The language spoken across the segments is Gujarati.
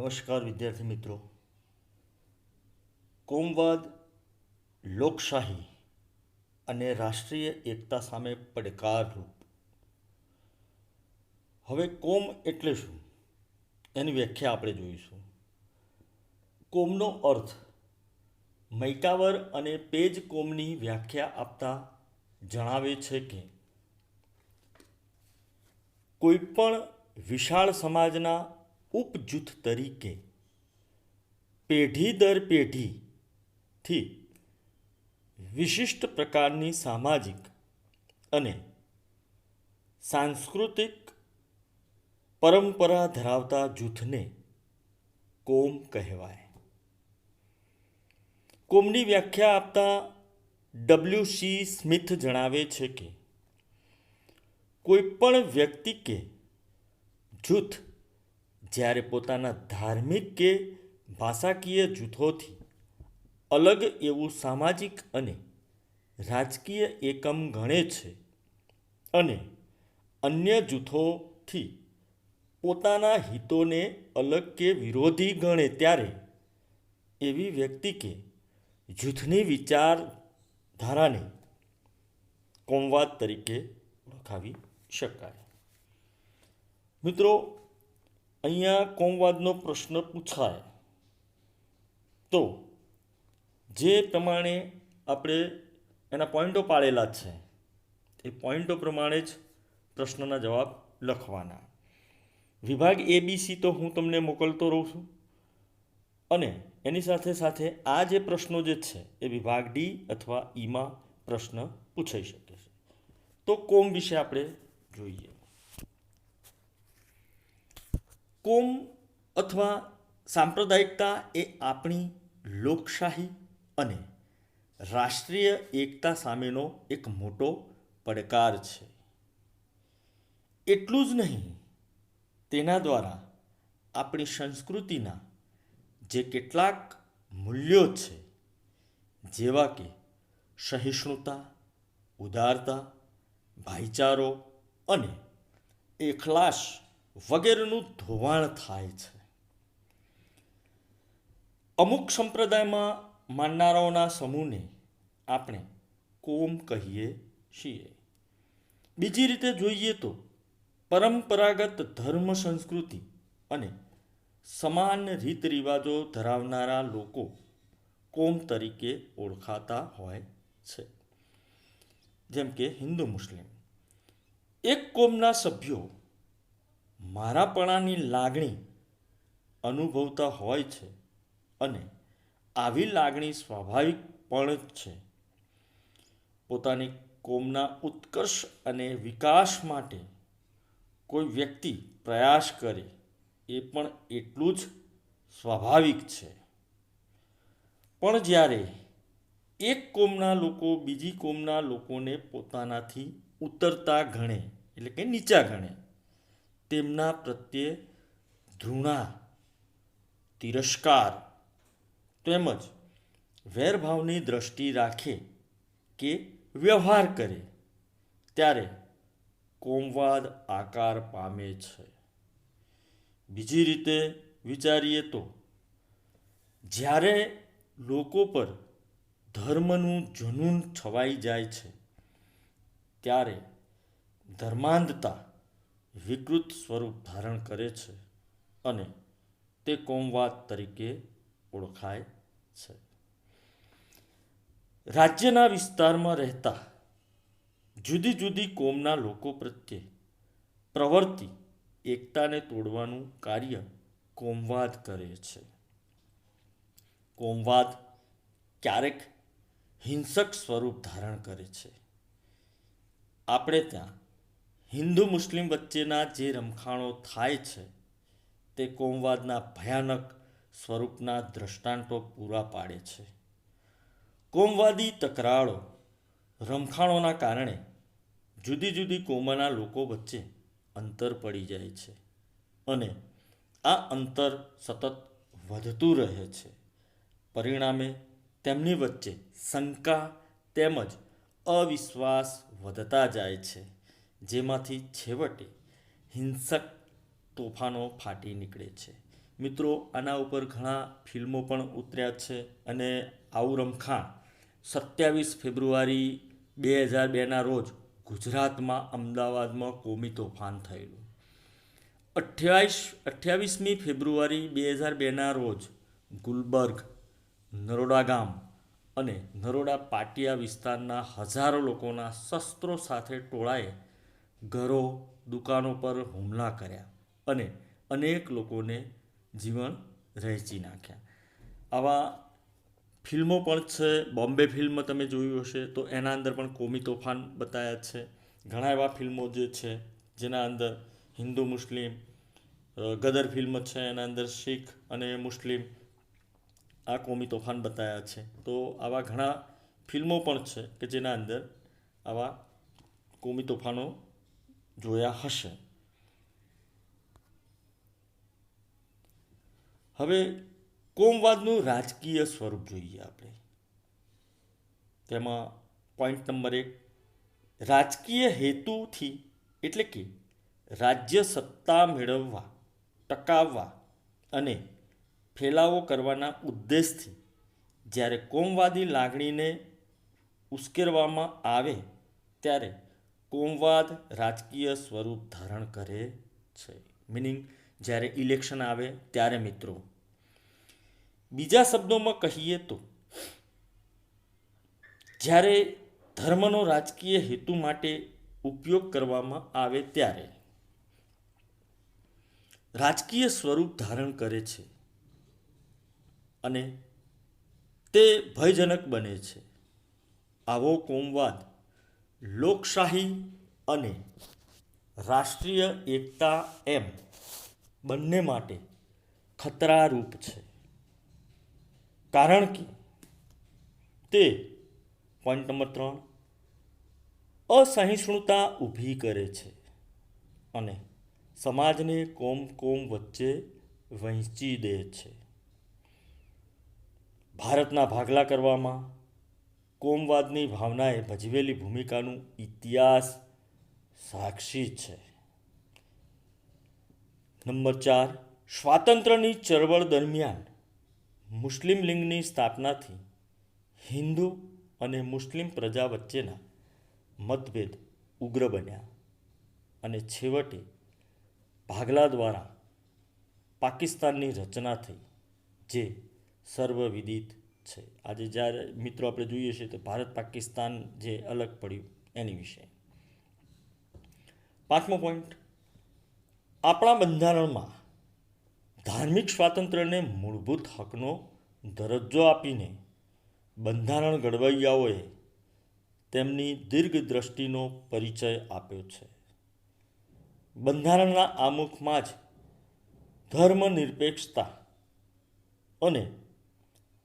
નમસ્કાર વિદ્યાર્થી મિત્રો. કોમવાદ, લોકશાહી અને રાષ્ટ્રીય એકતા સામે પડકારરૂપ. હવે કોમ એટલે શું એની વ્યાખ્યા આપણે જોઈશું. કોમનો અર્થ મૈકાવર અને પેજ કોમની વ્યાખ્યા આપતા જણાવે છે કે કોઈપણ વિશાળ સમાજના ઉપજૂથ તરીકે પેઢી દર પેઢીથી વિશિષ્ટ પ્રકારની સામાજિક અને સાંસ્કૃતિક પરંપરા ધરાવતા જૂથને કોમ કહેવાય. કોમની વ્યાખ્યા આપતા ડબલ્યુ.સી. સ્મિથ જણાવે છે કે કોઈપણ વ્યક્તિ કે જૂથ જ્યારે પોતાના ધાર્મિક કે ભાષાકીય જૂથોથી અલગ એવું સામાજિક અને રાજકીય એકમ ગણે છે અને અન્ય જૂથોથી પોતાના હિતોને અલગ કે વિરોધી ગણે ત્યારે એવી વ્યક્તિ કે જૂથની વિચારધારાને કોમવાદ તરીકે ઓળખાવી શકાય. મિત્રો, અહીંયા કોમવાદનો પ્રશ્ન પૂછાય તો જે પ્રમાણે આપણે એના પોઈન્ટો પાડેલા છે એ પોઈન્ટો પ્રમાણે જ પ્રશ્નના જવાબ લખવાના. વિભાગ ABC તો હું તમને મોકલતો રહું છું અને એની સાથે સાથે આ જે પ્રશ્નો જે છે એ વિભાગ D અથવા Eમાં પ્રશ્ન પૂછાઈ શકે છે. તો કોમ વિશે આપણે જોઈએ. કોમ અથવા સાંપ્રદાયિકતા એ આપણી લોકશાહી અને રાષ્ટ્રીય એકતા સામેનો એક મોટો પડકાર છે. એટલું જ નહીં, તેના દ્વારા આપણી સંસ્કૃતિના જે કેટલાક મૂલ્યો છે જેવા કે સહિષ્ણુતા, ઉદારતા, ભાઈચારો અને એખલાસ વગેરેનું ધોવાણ થાય છે. અમુક સંપ્રદાયમાં માનનારાઓના સમૂહને આપણે કોમ કહીએ છીએ. બીજી રીતે જોઈએ તો પરંપરાગત ધર્મ સંસ્કૃતિ અને સમાન રીત રિવાજો ધરાવનારા લોકો કોમ તરીકે ઓળખાતા હોય છે. જેમ કે હિન્દુ મુસ્લિમ. એક કોમના સભ્યો મારાપણાની લાગણી અનુભવતા હોય છે અને આવી લાગણી સ્વાભાવિક પણ છે. પોતાની કોમના ઉત્કર્ષ અને વિકાસ માટે કોઈ વ્યક્તિ પ્રયાસ કરે એ પણ એટલું જ સ્વાભાવિક છે. પણ જ્યારે એક કોમના લોકો બીજી કોમના લોકોને પોતાનાથી ઉતરતા ગણે એટલે કે નીચા ગણે, તેમના પ્રત્યે ધૃણા, તિરસ્કાર તેમજ વેરભાવની દ્રષ્ટિ રાખે કે વ્યવહાર કરે ત્યારે કોમવાદ આકાર પામે છે. બીજી રીતે વિચારીએ તો જ્યારે લોકો પર ધર્મનું જનૂન છવાઈ જાય છે ત્યારે ધર્માંધતા વિકૃત સ્વરૂપ ધારણ કરે છે અને તે કોમવાદ તરીકે ઓળખાય છે. રાજ્યના વિસ્તારમાં રહેતા જુદી જુદી કોમના લોકો પ્રત્યે પ્રવર્તી એકતાને તોડવાનું કાર્ય કોમવાદ કરે છે. કોમવાદ ક્યારેક હિંસક સ્વરૂપ ધારણ કરે છે. આપણે ત્યાં હિન્દુ મુસ્લિમ વચ્ચેના જે રમખાણો થાય છે તે કોમવાદના ભયાનક સ્વરૂપના દ્રષ્ટાંતો પૂરા પાડે છે. કોમવાદી તકરારો, રમખાણોના કારણે જુદી જુદી કોમના લોકો વચ્ચે અંતર પડી જાય છે અને આ અંતર સતત વધતું રહે છે. પરિણામે તેમની વચ્ચે શંકા તેમજ અવિશ્વાસ વધતા જાય છે, જેમાંથી છેવટે હિંસક તોફાનો ફાટી નીકળે છે. મિત્રો આના ઉપર ઘણા ફિલ્મો પણ ઉતર્યા છે અને આવું રમખાણ 27 ફેબ્રુઆરી 2002ના રોજ ગુજરાતમાં અમદાવાદમાં કોમી તોફાન થયેલું. 28મી ફેબ્રુઆરી 2002ના રોજ ગુલબર્ગ, નરોડા ગામ અને નરોડા પાટિયા વિસ્તારના હજારો લોકોના શસ્ત્રો સાથે ટોળાએ ઘરો, દુકાનો પર હુમલા કર્યા અને અનેક લોકોને જીવન રહેચી નાખ્યા. આવા ફિલ્મો પણ છે. બોમ્બે ફિલ્મ તમે જોયું હશે તો એના અંદર પણ કોમી તોફાન બતાવ્યા છે. ઘણા એવા ફિલ્મો જે છે જેના અંદર હિન્દુ મુસ્લિમ, ગદર ફિલ્મ છે એના અંદર શીખ અને મુસ્લિમ આ કોમી તોફાન બતાવ્યા છે. તો આવા ઘણા ફિલ્મો પણ છે કે જેના અંદર આવા કોમી તોફાનો જોયા હશે. હવે કોમવાદનું રાજકીય સ્વરૂપ જોઈએ આપણે. તેમાં પોઈન્ટ નંબર 1, રાજકીય હેતુથી એટલે કે રાજ્ય સત્તા મેળવવા, ટકાવવા અને ફેલાવો કરવાના ઉદ્દેશથી જ્યારે કોમવાદી લાગણીને ઉશ્કેરવામાં આવે ત્યારે કોમવાદ રાજકીય સ્વરૂપ ધારણ કરે છે. મિનિંગ જ્યારે ઇલેક્શન આવે ત્યારે મિત્રો. બીજા શબ્દોમાં કહીએ તો જ્યારે ધર્મનો રાજકીય હેતુ માટે ઉપયોગ કરવામાં આવે ત્યારે રાજકીય સ્વરૂપ ધારણ કરે છે અને તે ભયજનક બને છે. આવો કોમવાદ લોકશાહી અને રાષ્ટ્રીય એકતા એમ બંને માટે ખતરારૂપ છે. કારણ કે તે પોઈન્ટ નંબર 3, અસહિષ્ણુતા ઊભી કરે છે અને સમાજને કોમ વચ્ચે વહેંચી દે છે. ભારતના ભાગલા કરવામાં કોમવાદની ભાવનાએ ભજવેલી ભૂમિકાનું ઇતિહાસ સાક્ષી છે. નંબર 4, સ્વાતંત્ર્યની ચળવળ દરમિયાન મુસ્લિમ લીગની સ્થાપનાથી હિન્દુ અને મુસ્લિમ પ્રજા વચ્ચેના મતભેદ ઉગ્ર બન્યા અને છેવટે ભાગલા દ્વારા પાકિસ્તાનની રચના થઈ જે સર્વવિદિત છે. આજે જ્યારે મિત્રો આપણે જોઈએ છીએ તો ભારત પાકિસ્તાન જે અલગ પડ્યું એની વિશે. 5મો પોઈન્ટ, આપણા બંધારણમાં ધાર્મિક સ્વાતંત્ર્યને મૂળભૂત હકનો દરજ્જો આપીને બંધારણ ઘડવૈયાઓએ તેમની દીર્ઘદ્રષ્ટિનો પરિચય આપ્યો છે. બંધારણના આમુખમાં જ ધર્મનિરપેક્ષતા અને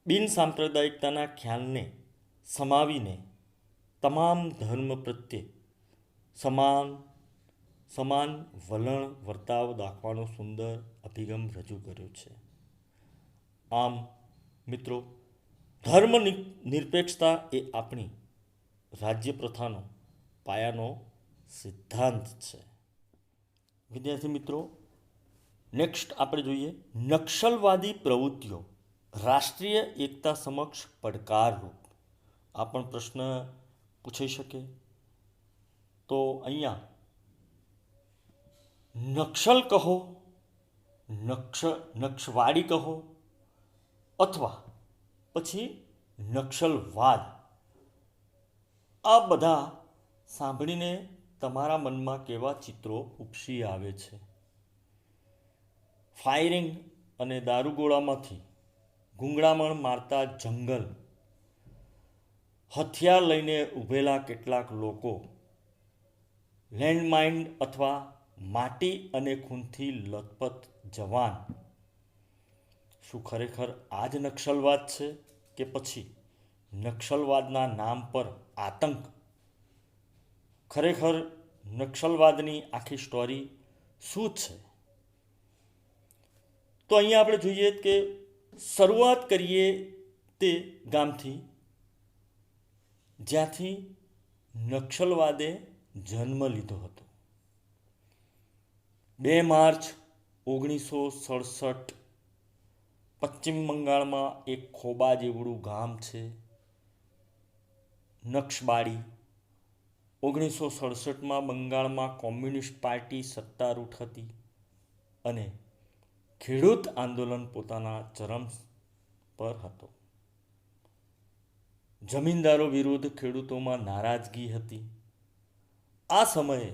બિનસાંપ્રદાયિકતાના ખ્યાલને સમાવીને તમામ ધર્મ પ્રત્યે સમાન વલણ વર્તાવ દાખવાનો સુંદર અભિગમ રજૂ કર્યો છે. આમ મિત્રો, ધર્મ નિરપેક્ષતા એ આપણી રાજ્ય પ્રથાનો પાયાનો સિદ્ધાંત છે. વિદ્યાર્થી મિત્રો, નેક્સ્ટ આપણે જોઈએ નક્સલવાદી પ્રવૃત્તિઓ રાષ્ટ્રીય એકતા સમક્ષ પડકારરૂપ. આ પણ પ્રશ્ન પૂછાઈ શકે. તો અહીંયા નક્સલ કહો, નક્સવાડી કહો અથવા પછી નક્સલવાદ, આ બધા સાંભળીને તમારા મનમાં કેવા ચિત્રો ઉપસી આવે છે? ફાયરિંગ અને દારૂગોળામાંથી ગૂંગળામણ મારતા જંગલ, હથિયાર લઈને ઊભેલા કેટલાક લોકો, લેન્ડમાઇન અથવા માટી અને ખૂનથી લથપથ જવાન. શું ખરેખર આ જ નક્સલવાદ છે કે પછી નક્સલવાદના નામ પર આતંક? ખરેખર નક્સલવાદની આખી સ્ટોરી શું છે? તો અહીંયા આપણે જોઈએ કે શરૂઆત કરીએ તે ગામથી જ્યાંથી નક્સલવાદે જન્મ લીધો હતો. 2 માર્ચ 1967 પશ્ચિમ બંગાળમાં એક ખોબા જેવડું ગામ છે નક્શબાડી. 1967માં બંગાળમાં કોમ્યુનિસ્ટ પાર્ટી સત્તારૂઢ હતી અને ખેડૂત આંદોલન પોતાના ચરમ પર હતો. જમીનદારો વિરુદ્ધ ખેડૂતોમાં નારાજગી હતી. આ સમયે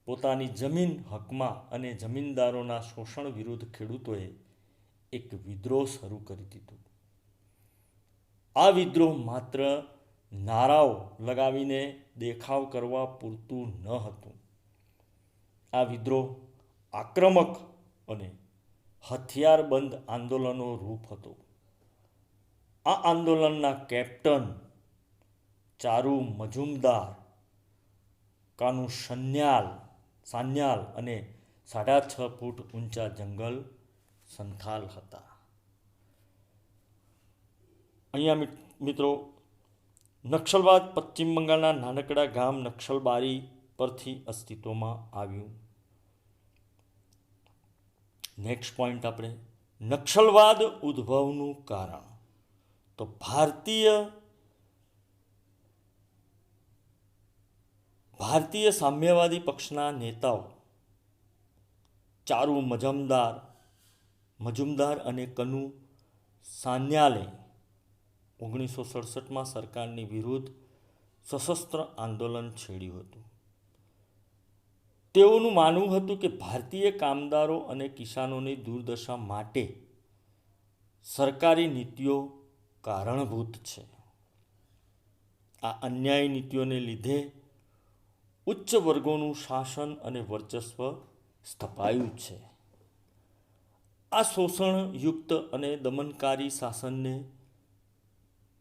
પોતાની જમીન હકમાં અને જમીનદારોના શોષણ વિરુદ્ધ ખેડૂતોએ એક વિદ્રોહ શરૂ કરી દીધો. આ વિદ્રોહ માત્ર નારાઓ લગાવીને દેખાવ કરવા પૂરતું ન હતું. આ વિદ્રોહ આક્રમક અને હથિયારબંધ આંદોલનનો રૂપ હતો. આ આંદોલનના કેપ્ટન ચારુ મજુમદાર, કાનુ સાન્યાલ અને 6.5 ફૂટ ઊંચા જંગલ સંથાલ હતા. અહીંયા મિત્રો નક્સલવાદ પશ્ચિમ બંગાળના નાનકડા ગામ નક્સલબારી પરથી અસ્તિત્વમાં આવ્યું. નેક્સ્ટ પોઈન્ટ આપણે નક્સલવાદ ઉદ્ભવનું કારણ. તો ભારતીય સામ્યવાદી પક્ષના નેતાઓ ચારુ મજુમદાર અને કનુ સાન્યાલે 1967માં સરકારની વિરુદ્ધ સશસ્ત્ર આંદોલન છેડ્યું હતું. તેઓનું માનવું હતું કે ભારતીય કામદારો અને કિસાનોની દુર્દશા માટે સરકારી નીતિઓ કારણભૂત છે. આ અન્યાયી નીતિઓને લીધે ઉચ્ચ વર્ગોનું શાસન અને વર્ચસ્વ સ્થપાયું છે. આ શોષણયુક્ત અને દમનકારી શાસનને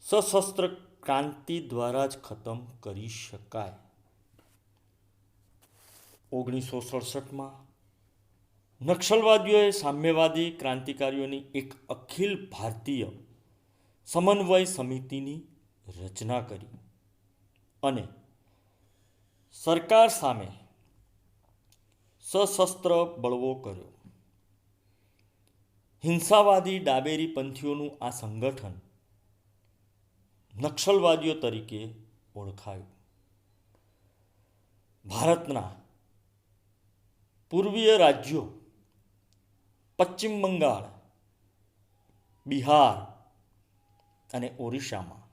સશસ્ત્ર ક્રાંતિ દ્વારા જ ખતમ કરી શકાય. 1967માં નક્સલવાદીઓએ સામ્યવાદી ક્રાંતિકારીઓની એક અખિલ ભારતીય સમન્વય સમિતિની રચના કરી અને સરકાર સામે સશસ્ત્ર બળવો કર્યો. હિંસાવાદી ડાબેરી પંથીઓનું આ સંગઠન નક્સલવાદીઓ તરીકે ઓળખાયું. ભારતના પૂર્વીય રાજ્યો પશ્ચિમ બંગાળ, બિહાર અને ઓરિસ્સામાં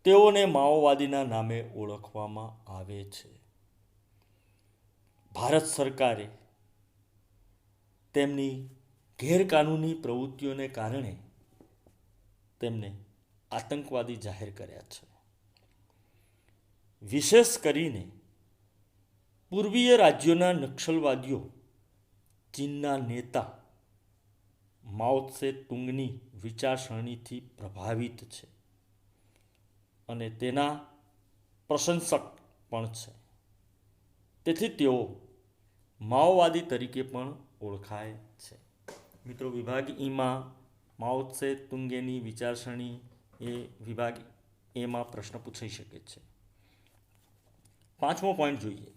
તેઓને માઓવાદીના નામે ઓળખવામાં આવે છે. ભારત સરકારે તેમની ગેરકાનૂની પ્રવૃત્તિઓને કારણે તેમને આતંકવાદી જાહેર કર્યા છે. વિશેષ કરીને પૂર્વીય રાજ્યોના નક્સલવાદીઓ ચીનના નેતા માઓ ત્સે તુંગની વિચારસરણીથી પ્રભાવિત છે અને તેના પ્રશંસક પણ છે. તેથી તેઓ માઓવાદી તરીકે પણ ઓળખાય છે. મિત્રો, વિભાગ ઈમાં માઓ ત્સે તુંગની વિચારસરણી એ વિભાગ એમાં પ્રશ્ન પૂછાઈ શકે છે. 5મો પોઈન્ટ જોઈએ.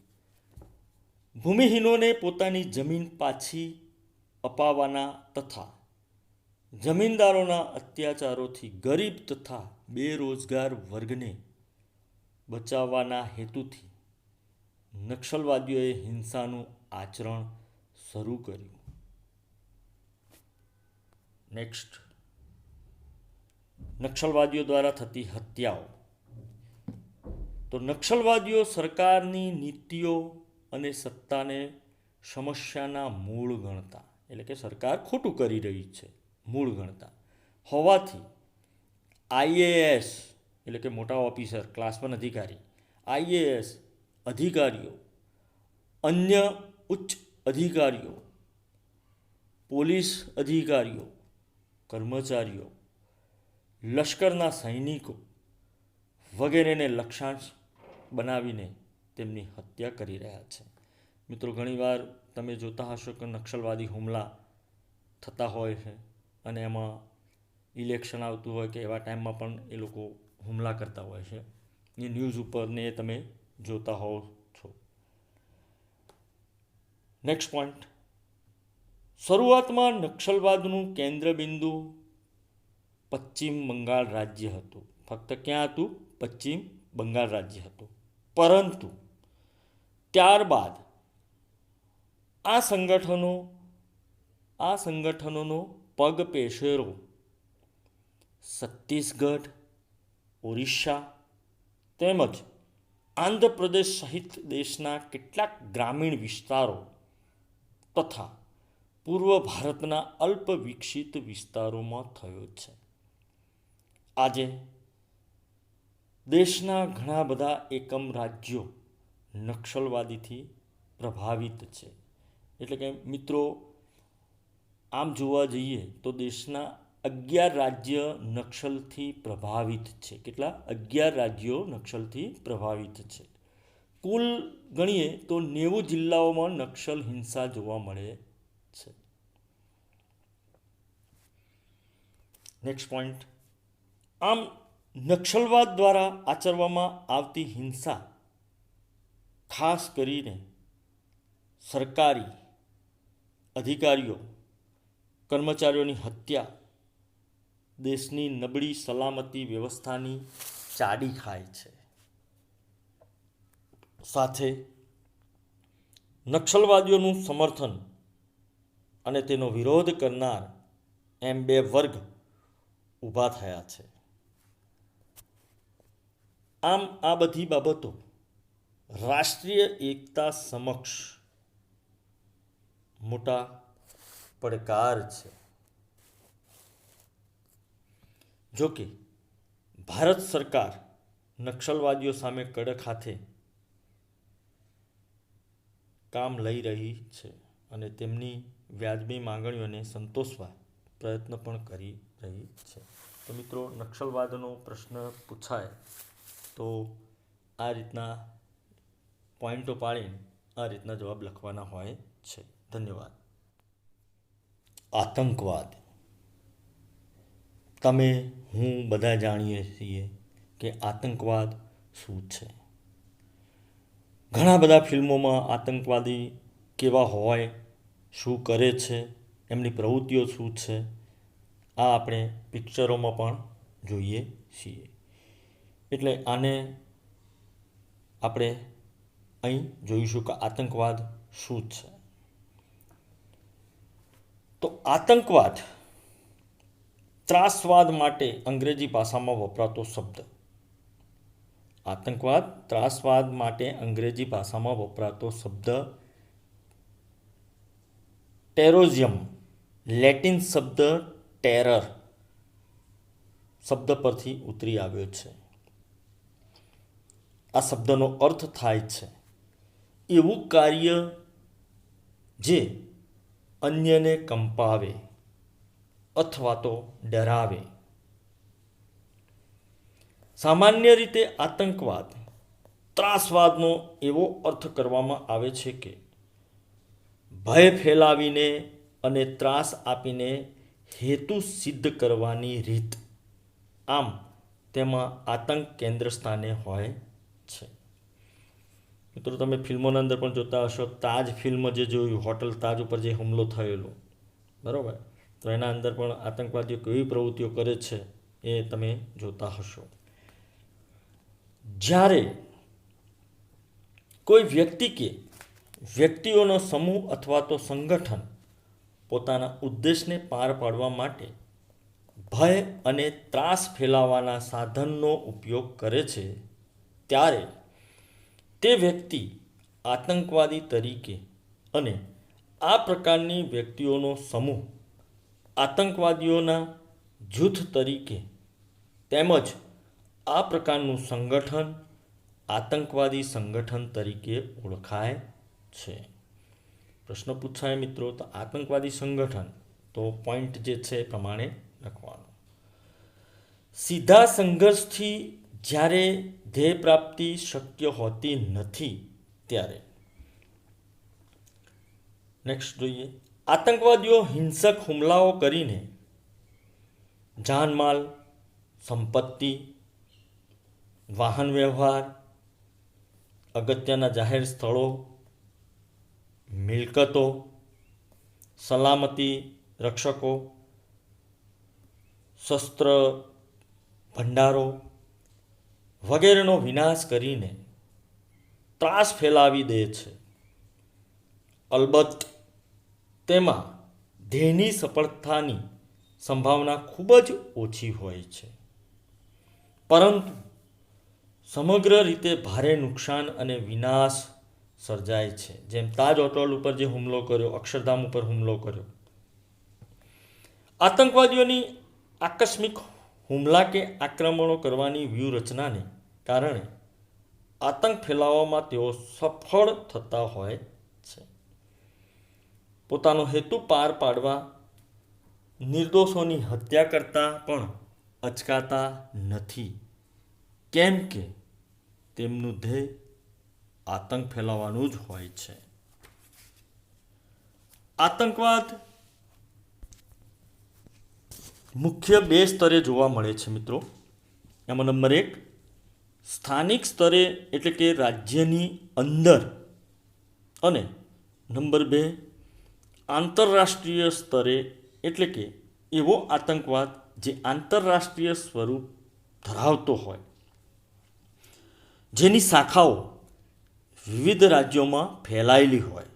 ભૂમિહીનોને પોતાની જમીન પાછી અપાવવાના તથા જમીનદારોના અત્યાચારોથી ગરીબ તથા બેરોજગાર વર્ગને બચાવવાના હેતુથી નક્સલવાદીઓએ હિંસાનું આચરણ શરૂ કર્યું. નેક્સ્ટ, નક્સલવાદીઓ દ્વારા થતી હત્યાઓ. તો નક્સલવાદીઓ સરકારની નીતિઓ અને સત્તાને સમસ્યાના મૂળ ગણતા, એટલે કે સરકાર ખોટું કરી રહી છે મૂળ ગણતા હોવાથી આઈએએસ એટલે કે મોટા ઓફિસર, ક્લાસ 1 અધિકારી, આઈએએસ અધિકારીઓ, અન્ય ઉચ્ચ અધિકારીઓ, પોલીસ અધિકારીઓ, કર્મચારીઓ, લશ્કરના સૈનિકો વગેરેને લક્ષ્યાંક બનાવીને તેમની હત્યા કરી રહ્યા છે. મિત્રો, ઘણીવાર તમે જોતા હશો કે નક્સલવાદી હુમલા થતા હોય છે અને એમાં ઇલેક્શન આવતું હોય કે એવા ટાઈમમાં પણ એ લોકો હુમલા કરતા હોય છે. એ ન્યૂઝ ઉપર ને એ તમે જોતા હોવ છો. નેક્સ્ટ પોઈન્ટ, શરૂઆતમાં નક્સલવાદનું કેન્દ્રબિંદુ પશ્ચિમ બંગાળ રાજ્ય હતું. ફક્ત ક્યાં હતું? પશ્ચિમ બંગાળ રાજ્ય હતું. પરંતુ ત્યારબાદ આ સંગઠનોનો પગ પેશેરો છત્તીસગઢ, ઓરિસ્સા તેમજ આંધ્રપ્રદેશ સહિત દેશના કેટલાક ગ્રામીણ વિસ્તારો તથા પૂર્વ ભારતના અલ્પ વિકસિત વિસ્તારોમાં થયો છે. આજે દેશના ઘણા બધા એકમ રાજ્યો નક્સલવાદીથી પ્રભાવિત છે. એટલે કે મિત્રો, આમ જોવા જઈએ તો દેશના 11 રાજ્ય નક્સલથી પ્રભાવિત છે. કેટલા? 11 રાજ્યો નક્સલથી પ્રભાવિત છે. કુલ ગણીએ તો 90 જિલ્લાઓમાં નક્સલ હિંસા જોવા મળે છે. Next point. આમ નક્સલવાદ દ્વારા આચરવામાં આવતી હિંસા ખાસ કરીને સરકારી અધિકારીઓ કર્મચારીઓની હત્યા દેશની નબળી સલામતી વ્યવસ્થાની ચાડી ખાય છે. સાથે નક્સલવાદીઓનું સમર્થન અને તેનો વિરોધ કરનાર એમ બે વર્ગ ઊભા થયા છે. આમ આ બધી બાબતો રાષ્ટ્રીય એકતા સમક્ષ મોટા પડકાર છે. જોકે ભારત સરકાર નક્સલવાદીઓ સામે કડક હાથે કામ લઈ રહી છે અને તેમની વ્યાજબી માંગણીઓને સંતોષવા પ્રયત્ન પણ કરી રહી છે. તો મિત્રો, નક્સલવાદનો પ્રશ્ન પૂછાય તો આ રીતના પોઈન્ટો પાડીને આ રીતના જવાબ લખવાના હોય છે. ધન્યવાદ. આતંકવાદ. તમે, હું બધા જાણીએ છીએ કે આતંકવાદ શું છે. ઘણા બધા ફિલ્મોમાં આતંકવાદી કેવા હોય, શું કરે છે, એમની પ્રવૃત્તિઓ શું છે, આ આપણે પિક્ચરોમાં પણ જોઈએ છીએ. એટલે આને આપણે અહીં જોઈશું કે આતંકવાદ શું છે. તો આતંકવાદ ત્રાસવાદ માટે અંગ્રેજી ભાષામાં વપરાતો શબ્દ. આતંકવાદ ત્રાસવાદ માટે અંગ્રેજી ભાષામાં વપરાતો શબ્દ ટેરોરિઝમ, લેટિન શબ્દ ટેરર શબ્દ પરથી ઉતરી આવ્યો છે. આ શબ્દનો અર્થ થાય છે એવું કાર્ય જે અન્યને કંપાવે અથવા તો ડરાવે. સામાન્ય રીતે આતંકવાદ ત્રાસવાદનો એવો અર્થ કરવામાં આવે છે કે ભય ફેલાવીને અને ત્રાસ આપીને હેતુ સિદ્ધ કરવાની રીત. આમ તેમાં આતંક કેન્દ્ર સ્થાને હોય છે. મિત્રો, તમે ફિલ્મોના અંદર પણ જોતા હશો. તાજ ફિલ્મ જે જોયું, હોટલ તાજ ઉપર જે હુમલો થયેલો, બરાબર, તો એના અંદર પણ આતંકવાદીઓ કેવી પ્રવૃત્તિઓ કરે છે એ તમે જોતા હશો. જ્યારે કોઈ વ્યક્તિ કે વ્યક્તિઓનો સમૂહ અથવા તો સંગઠન પોતાના ઉદ્દેશને પાર પાડવા માટે ભય અને ત્રાસ ફેલાવવાના સાધનનો ઉપયોગ કરે છે, ત્યારે તે વ્યક્તિ આતંકવાદી તરીકે અને આ પ્રકારની વ્યક્તિઓનો સમૂહ આતંકવાદીઓના જૂથ તરીકે તેમજ આ પ્રકારનું સંગઠન આતંકવાદી સંગઠન તરીકે ઓળખાય છે. પ્રશ્ન પૂછાય મિત્રો, તો આતંકવાદી સંગઠન, તો પોઈન્ટ જે છે એ પ્રમાણે લખવાનું. સીધા સંઘર્ષથી જ્યારે ધ્યેય પ્રાપ્તિ શક્ય હોતી નથી ત્યારે. નેક્સ્ટ જોઈએ. આતંકવાદીઓ હિંસક હુમલાઓ કરીને જાનમાલ, સંપત્તિ, વાહન વ્યવહાર, અગત્યના જાહેર સ્થળો, મિલકતો સલામતી રક્ષકો, શસ્ત્ર ભંડારો વગેરેનો વિનાશ કરીને ત્રાસ ફેલાવી દે છે. અલબત્ત તેમાં ધ્યેયની સફળતાની સંભાવના ખૂબ જ ઓછી હોય છે, પરંતુ સમગ્ર રીતે ભારે નુકસાન અને વિનાશ સર્જાય છે. જેમ તાજ હોટલ ઉપર જે હુમલો કર્યો, અક્ષરધામ ઉપર હુમલો કર્યો, આતંકવાદીઓની આકસ્મિક હુમલા કે આક્રમણો કરવાની વ્યૂહરચનાને કારણે આતંક ફેલાવવામાં તેઓ સફળ થતા હોય છે. પોતાનો હેતુ પાર પાડવા નિર્દોષોની હત્યા કરતા પણ અચકાતા નથી, કેમ કે તેમનું ધ્યેય આતંક ફેલાવવાનું જ હોય છે. આતંકવાદ મુખ્ય બે સ્તરે જોવા મળે છે મિત્રો. એમાં નંબર 1 સ્થાનિક સ્તરે એટલે કે રાજ્યની અંદર, અને નંબર 2 આંતરરાષ્ટ્રીય સ્તરે એટલે કે એવો આતંકવાદ જે આંતરરાષ્ટ્રીય સ્વરૂપ ધરાવતો હોય, જેની શાખાઓ વિવિધ રાજ્યોમાં ફેલાયેલી હોય.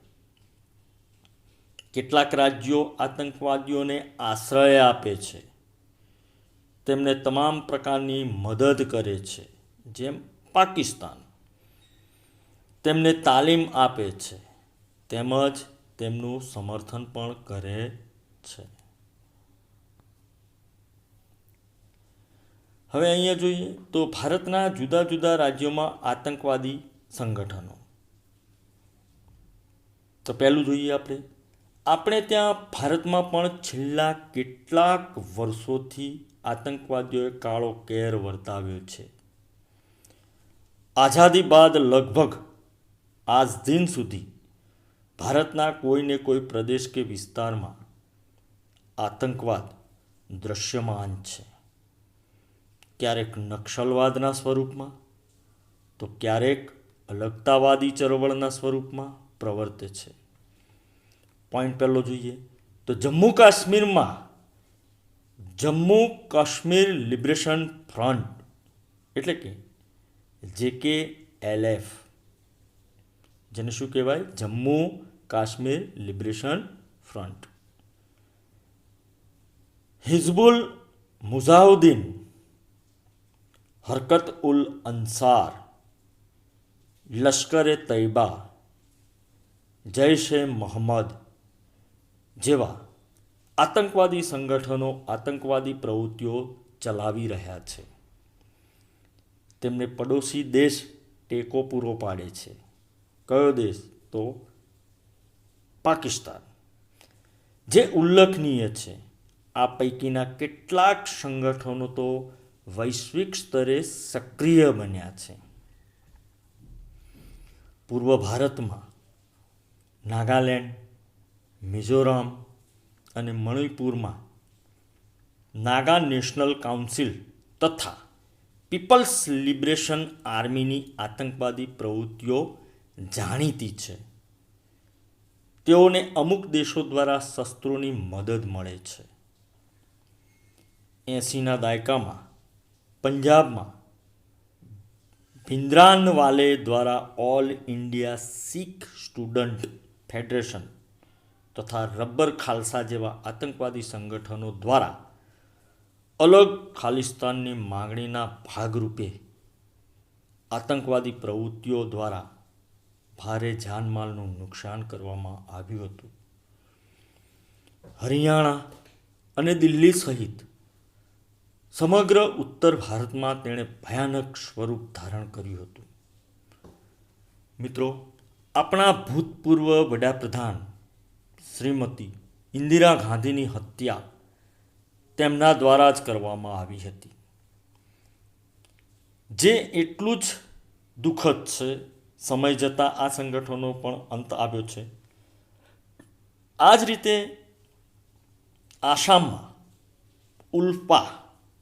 કેટલાક રાજ્યો આતંકવાદીઓને આશ્રય આપે છે, તેમને તમામ પ્રકારની મદદ કરે છે, જેમ પાકિસ્તાન. તેમને તાલીમ આપે છે, તેમજ તેમનું સમર્થન પણ કરે છે. હવે અહીંયા જોઈએ તો ભારતના જુદા જુદા રાજ્યોમાં આતંકવાદી સંગઠનો. તો પહેલું જોઈએ આપણે ત્યાં ભારતમાં પણ છેલ્લા કેટલાક વર્ષોથી આતંકવાદીઓએ કાળો કેર વર્તાવ્યો છે. આઝાદી બાદ લગભગ આજ દિન સુધી ભારતના કોઈને કોઈ પ્રદેશ કે વિસ્તારમાં આતંકવાદ દૃશ્યમાન છે. ક્યારેક નક્સલવાદના સ્વરૂપમાં, તો ક્યારેક અલગતાવાદી ચળવળના સ્વરૂપમાં પ્રવર્તે છે. પોઈન્ટ પહેલો જોઈએ તો જમ્મુ કાશ્મીરમાં જમ્મુ કાશ્મીર લિબરેશન ફ્રન્ટ એટલે કે JKLF, જેને શું કહેવાય? Jammu Kashmir liberation front. હિઝબુલ મુજાહિદીન, હરકત ઉલ અંસાર, લશ્કરે તૈયબા, જૈશ એ મોહમ્મદ જેવા આતંકવાદી સંગઠનો આતંકવાદી પ્રવૃત્તિઓ ચલાવી રહ્યા છે. તેમને પડોશી દેશ ટેકો પૂરો પાડે છે. કયો દેશ? તો પાકિસ્તાન. જે ઉલ્લેખનીય છે, આ પૈકીના કેટલાક સંગઠનો તો વૈશ્વિક સ્તરે સક્રિય બન્યા છે. પૂર્વ ભારતમાં નાગાલેન્ડ, મિઝોરમ અને મણિપુરમાં નાગા નેશનલ કાઉન્સિલ તથા પીપલ્સ લિબરેશન આર્મીની આતંકવાદી પ્રવૃત્તિઓ જાણીતી છે. તેઓને અમુક દેશો દ્વારા શસ્ત્રોની મદદ મળે છે. 80ના દાયકામાં પંજાબમાં ભિંદ્રાનવાલે દ્વારા ઓલ ઇન્ડિયા શીખ સ્ટુડન્ટ ફેડરેશન તથા રબ્બર ખાલસા જેવા આતંકવાદી સંગઠનો દ્વારા અલગ ખાલિસ્તાનની માગણીના ભાગરૂપે આતંકવાદી પ્રવૃત્તિઓ દ્વારા ભારે જાનમાલનું નુકસાન કરવામાં આવ્યું હતું. હરિયાણા અને દિલ્હી સહિત સમગ્ર ઉત્તર ભારતમાં તેણે ભયાનક સ્વરૂપ ધારણ કર્યું હતું. મિત્રો, આપણા ભૂતપૂર્વ વડાપ્રધાન શ્રીમતી ઇન્દિરા ગાંધીની હત્યા તેમના દ્વારા જ કરવામાં આવી હતી, જે એટલું જ દુઃખદ છે. સમય જતાં આ સંગઠનો પણ અંત આવ્યો છે. આ જ રીતે આસામમાં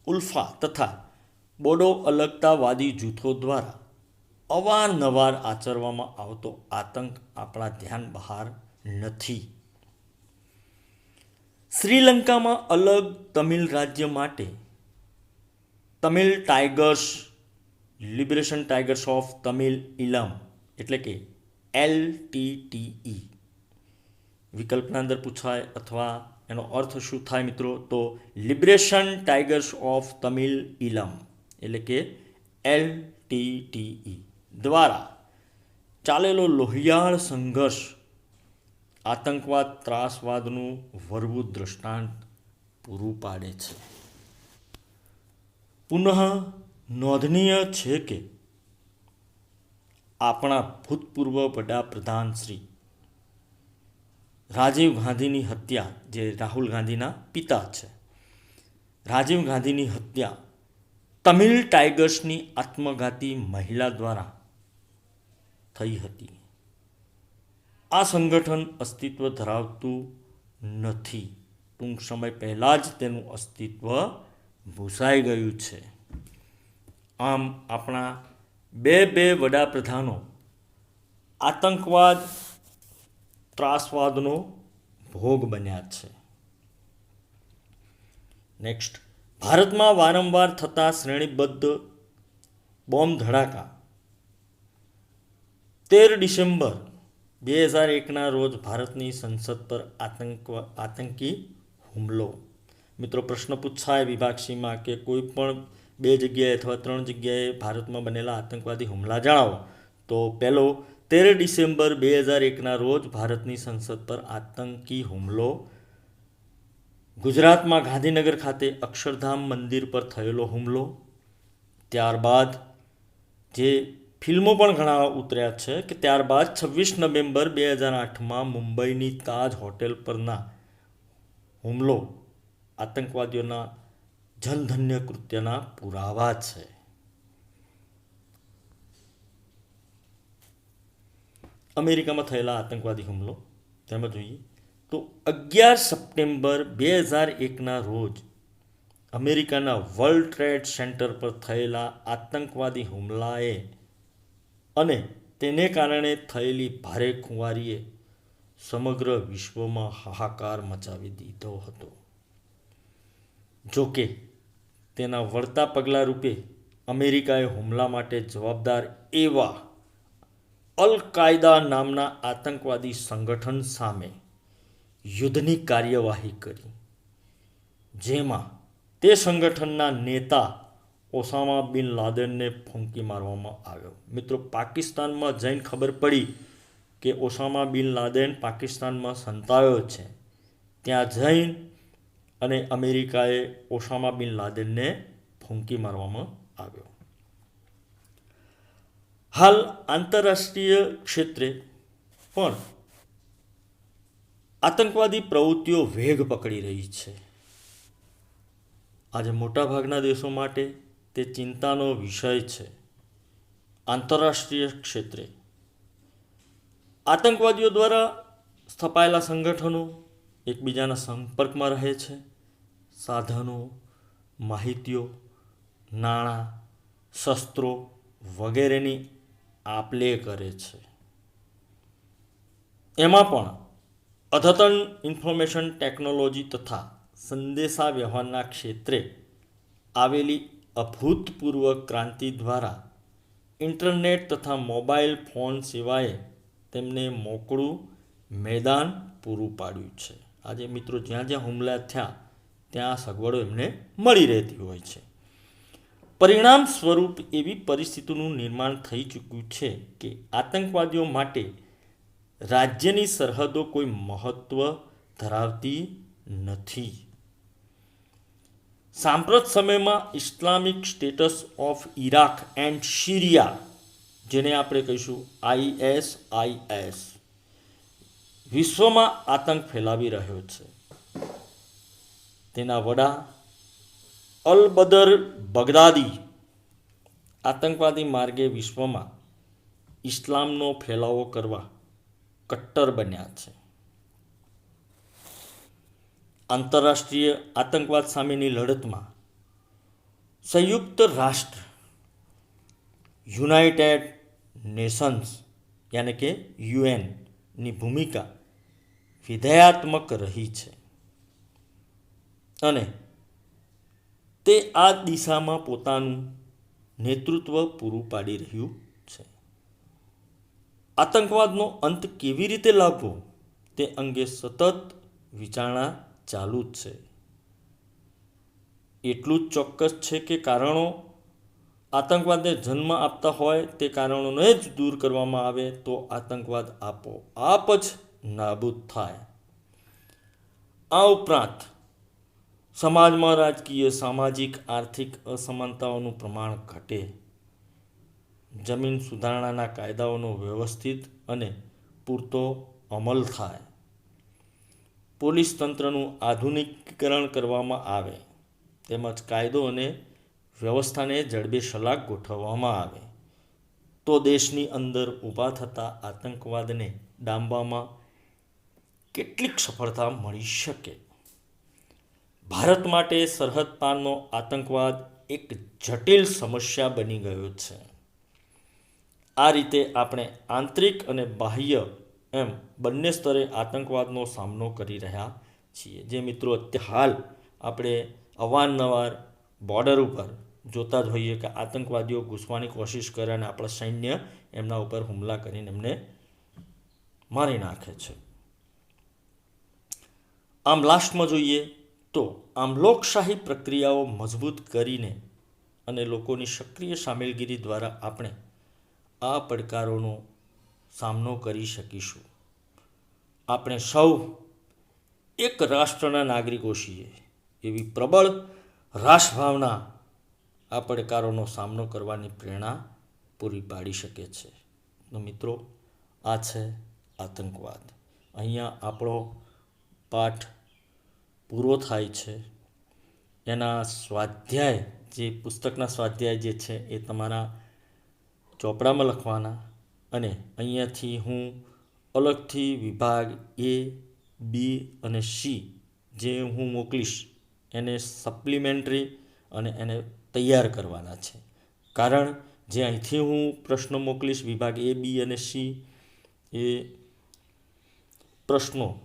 ઉલ્ફા તથા બોડો અલગતાવાદી જૂથો દ્વારા અવારનવાર આચરવામાં આવતો આતંક આપણા ધ્યાન બહાર નથી. શ્રીલંકામાં અલગ તમિલ રાજ્ય માટે Tamil tigers liberation tigers of Tamil Eelam એટલે કે LTTE વિકલ્પના અંદર પૂછાય અથવા એનો અર્થ શું થાય મિત્રો? તો liberation tigers of Tamil Eelam એટલે કે LTTE દ્વારા ચાલેલો લોહિયાળ સંઘર્ષ આતંકવાદ ત્રાસવાદનું વરવું દ્રષ્ટાંત પૂરું પાડે છે. પુનઃ નોંધનીય છે કે આપણા ભૂતપૂર્વ વડાપ્રધાન શ્રી રાજીવ ગાંધીની હત્યા, જે રાહુલ ગાંધીના પિતા છે, રાજીવ ગાંધીની હત્યા તમિલ ટાઇગર્સની આત્મઘાતી મહિલા દ્વારા થઈ હતી. આ સંગઠન અસ્તિત્વ ધરાવતું નથી. ટૂંક સમય પહેલાં જ તેનું અસ્તિત્વ ભૂસાઈ ગયું છે. આમ આપણા બે વડાપ્રધાનો આતંકવાદ ત્રાસવાદનો ભોગ બન્યા છે. નેક્સ્ટ, ભારતમાં વારંવાર થતા શ્રેણીબદ્ધ બોમ્બ ધડાકા 13 ડિસેમ્બર 2001ના રોજ ભારતની સંસદ પર આતંકી હુમલો. મિત્રો પ્રશ્ન પૂછાય વિભાગ સીમાં કે કોઈ પણ 2 જગ્યાએ અથવા 3 જગ્યાએ ભારતમાં બનેલા આતંકવાદી હુમલા જણાવો. તો પહેલો 13 ડિસેમ્બર 2001ના રોજ ભારતની સંસદ પર આતંકી હુમલો ગુજરાતમાં ગાંધીનગર ખાતે અક્ષરધામ મંદિર પર થયેલો હુમલો. ત્યારબાદ જે ફિલ્મો પણ ઘણા ઉતર્યા છે કે ત્યારબાદ 26 નવેમ્બર 2008માં મુંબઈની તાજ હોટેલ પરના હુમલો આતંકવાદીઓના જનધન્ય કૃત્યના પુરાવા છે. અમેરિકામાં થયેલા આતંકવાદી હુમલો તેમાં જોઈએ તો 11 સપ્ટેમ્બર 2001ના રોજ અમેરિકાના વર્લ્ડ ટ્રેડ સેન્ટર પર થયેલા આતંકવાદી હુમલાએ અને તેને કારણે થયેલી ભારે ખુંવારીએ સમગ્ર વિશ્વમાં હાહાકાર મચાવી દીધો હતો. જોકે તેના વળતા પગલાં રૂપે અમેરિકાએ હુમલા માટે જવાબદાર એવા અલ કાયદા નામના આતંકવાદી સંગઠન સામે યુદ્ધની કાર્યવાહી કરી, જેમાં તે સંગઠનના નેતા ઓસામા બિન લાદેનને ફૂંકી મારવામાં આવ્યો. મિત્રો પાકિસ્તાનમાં જઈને ખબર પડી કે ઓસામા બિન લાદેન પાકિસ્તાનમાં સંતાયો છે. ત્યાં જઈને અને અમેરિકાએ ઓસામા બિન લાદેનને ફૂંકી મારવામાં આવ્યો. હાલ આંતરરાષ્ટ્રીય ક્ષેત્રે પણ આતંકવાદી પ્રવૃત્તિઓ વેગ પકડી રહી છે. આજે મોટાભાગના દેશો માટે તે ચિંતાનો વિષય છે. આંતરરાષ્ટ્રીય ક્ષેત્રે આતંકવાદીઓ દ્વારા સ્થપાયેલા સંગઠનો એકબીજાના સંપર્કમાં રહે છે. સાધનો, માહિતીઓ, નાણાં, શસ્ત્રો વગેરેની આપ-લે કરે છે. એમાં પણ અદ્યતન ઇન્ફોર્મેશન ટેકનોલોજી તથા સંદેશા વ્યવહારના ક્ષેત્રે આવેલી અભૂતપૂર્વ ક્રાંતિ દ્વારા ઇન્ટરનેટ તથા મોબાઈલ ફોન સેવાએ તેમને મોકળું મેદાન પૂરું પાડ્યું છે. આજે મિત્રો જ્યાં જ્યાં હુમલા થયા ત્યાં સગવડો એમને મળી રહેતી હોય છે. પરિણામ સ્વરૂપ એવી પરિસ્થિતિનું નિર્માણ થઈ ચૂક્યું છે કે આતંકવાદીઓ માટે રાજ્યની સરહદો કોઈ મહત્વ ધરાવતી નથી. સાંપ્રત સમયમાં Islamic status of Iraq and Syria, જેને આપણે કહીશું ISIS, વિશ્વમાં આતંક ફેલાવી રહ્યો છે. તેના વડા અલ બદર બગદાદી આતંકવાદી માર્ગે વિશ્વમાં ઇસ્લામનો ફેલાવો કરવા કટ્ટર બન્યા છે. આંતરરાષ્ટ્રીય આતંકવાદ સામેની લડતમાં સંયુક્ત રાષ્ટ્ર યુનાઇટેડ નેશન્સ યાની કે UN ની ભૂમિકા વિધેયાત્મક રહી છે. અને તે આ દિશામાં પોતાનું નેતૃત્વ પૂરું પાડી રહ્યું છે. આતંકવાદનો અંત કેવી રીતે લાવવો તે અંગે સતત વિચારણા ચાલુ જ છે. એટલું જ ચોક્કસ છે કે કારણો આતંકવાદને જન્મ આપતા હોય તે કારણોને જ દૂર કરવામાં આવે તો આતંકવાદ આપોઆપ જ નાબૂદ થાય. આ ઉપરાંત સમાજમાં રાજકીય, સામાજિક, આર્થિક અસમાનતાઓનું પ્રમાણ ઘટે, જમીન સુધારણાના કાયદાઓનો વ્યવસ્થિત અને પૂરતો અમલ થાય, પોલીસ તંત્રનું આધુનિકીકરણ કરવામાં આવે તેમજ કાયદો અને વ્યવસ્થાને જડબેસલાક ગોઠવવામાં આવે તો દેશની અંદર ઊભા થતા આતંકવાદને ડામવામાં કેટલીક સફળતા મળી શકે. ભારત માટે સરહદ પારનો આતંકવાદ એક જટિલ સમસ્યા બની ગયો છે. આ રીતે આપણે આંતરિક અને બાહ્ય એમ બંને સ્તરે આતંકવાદનો સામનો કરી રહ્યા છીએ. જે મિત્રો હાલ આપણે અવારનવાર બોર્ડર ઉપર જોતા જ હોઈએ કે આતંકવાદીઓ ઘૂસવાની કોશિશ કરે અને આપણા સૈન્ય એમના ઉપર હુમલા કરીને એમને મારી નાખે છે. આમ લાસ્ટમાં જોઈએ તો આમ લોકશાહી પ્રક્રિયાઓ મજબૂત કરીને અને લોકોની સક્રિય સામેલગીરી દ્વારા આપણે આ પડકારોનો સામનો કરી શકીશું. આપણે સૌ એક રાષ્ટ્રના નાગરિકો છીએ એવી પ્રબળ રાષ્ટ્રભાવના આ પડકારોનો સામનો કરવાની પ્રેરણા પૂરી પાડી શકે છે. તો મિત્રો, આ છે આતંકવાદ. અહીંયા આપણો પાઠ પૂરો થાય છે. એના સ્વાધ્યાય, જે પુસ્તકના સ્વાધ્યાય જે છે એ તમારા ચોપડામાં લખવાના અને અહીંયાથી હું અલગથી વિભાગ A, B અને C જે હું મોકલીશ એને સપ્લિમેન્ટરી અને એને તૈયાર કરવાના છે. કારણ જે અહીંથી હું પ્રશ્નો મોકલીશ વિભાગ A, B અને C એ પ્રશ્નો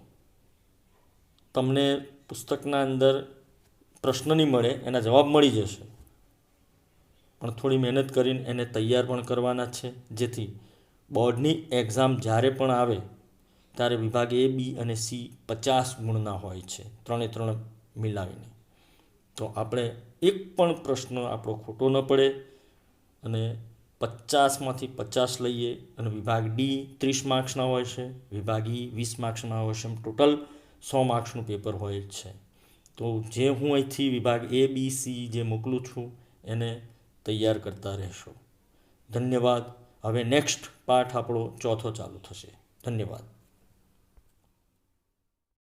તમને પુસ્તકના અંદર પ્રશ્ન નહીં મળે, એના જવાબ મળી જશે, પણ થોડી મહેનત કરીને એને તૈયાર પણ કરવાના છે જેથી બોર્ડની એક્ઝામ જ્યારે પણ આવે ત્યારે વિભાગ A, B અને C 50 ગુણના હોય છે, 3 મિલાવીને. તો આપણે એક પણ પ્રશ્ન આપણો ખોટો ન પડે અને 50માંથી 50 લઈએ. અને વિભાગ D 30 માર્ક્સના હોય છે, વિભાગ E 20 માર્ક્સના હોય છે, એમ ટોટલ 100 માર્ક્સનું પેપર હોય છે. તો જે હું અહીંથી વિભાગ A, B, C જે મોકલું છું એને તૈયાર કરતા રહેશો. ધન્યવાદ. હવે નેક્સ્ટ પાઠ આપણો ચોથો ચાલુ થશે. ધન્યવાદ.